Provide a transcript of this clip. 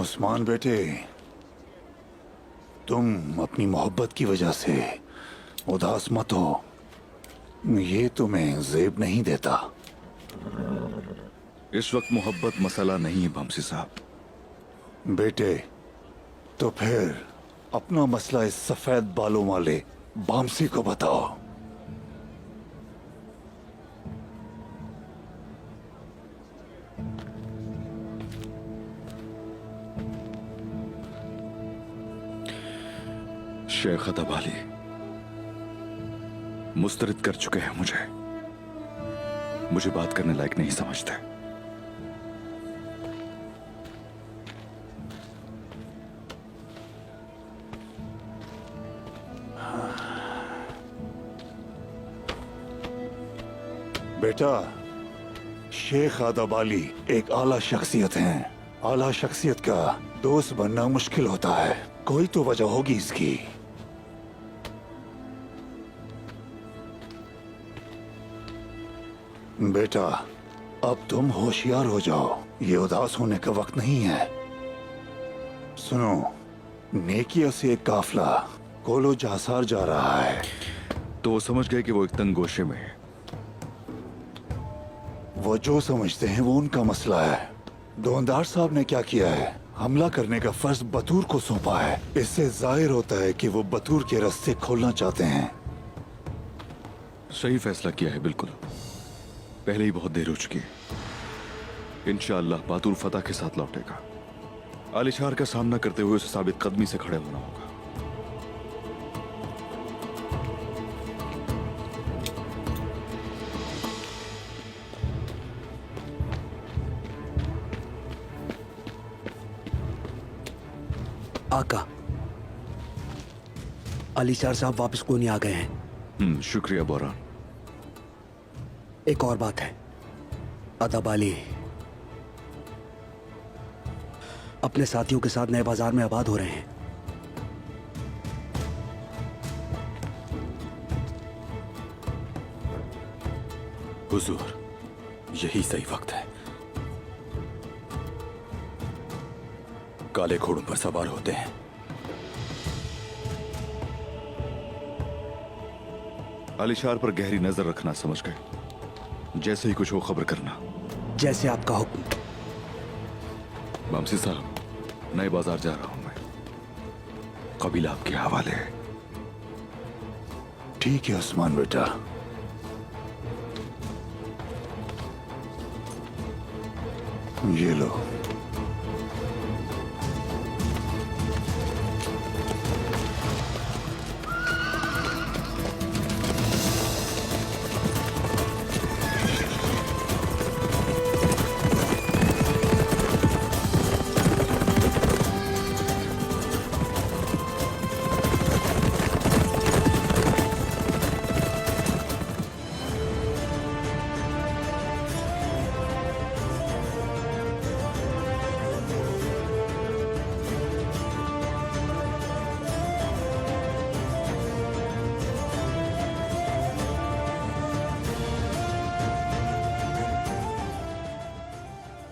उस्मान बेटे, तुम अपनी मोहब्बत की वजह से उदास मत हो। ये तुम्हें ज़ेब नहीं देता। इस वक्त मोहब्बत मसला नहीं है बमसी साहब। बेटे, तो फिर अपना मसला इस सफेद बालों वाले बामसी को बताओ। शेख अदब अली मुस्तरद कर चुके हैं मुझे बात करने लायक नहीं समझते। बेटा, शेख अदब अली एक आला शख्सियत हैं। आला शख्सियत का दोस्त बनना मुश्किल होता है। कोई तो वजह होगी इसकी। बेटा, अब तुम होशियार हो जाओ। ये उदास होने का वक्त नहीं है। सुनो, नेकिया से एक काफला कोलो जासार जा रहा है। तो वो समझ गए कि वो एक तंग गोशे में है। वो जो समझते हैं वो उनका मसला है। दोनदार साहब ने क्या किया है? हमला करने का फर्ज बतूर को सौंपा है। इससे जाहिर होता है कि वो बतूर के रास्ते खोलना चाहते हैं। सही फैसला किया है, बिल्कुल। पहले ही बहुत देर हो चुकी है। इंशाअल्लाह बातूर फतह के साथ लौटेगा। आलिशार का सामना करते हुए उसे साबित कदमी से खड़े होना होगा। आका, अलीशार साहब वापस क्यों नहीं आ गए हैं? शुक्रिया बोरान। एक और बात है, अदब अली अपने साथियों के साथ नए बाजार में आबाद हो रहे हैं। हुजूर, यही सही वक्त है। काले घोड़ों पर सवार होते हैं। आलिशार पर गहरी नजर रखना, समझ गए? जैसे ही कुछ हो खबर करना। जैसे आपका हुक्म। बमसी साहब, नए बाजार जा रहा हूं मैं। कबीला आपके हवाले है। ठीक है उस्मान बेटा। ये लो।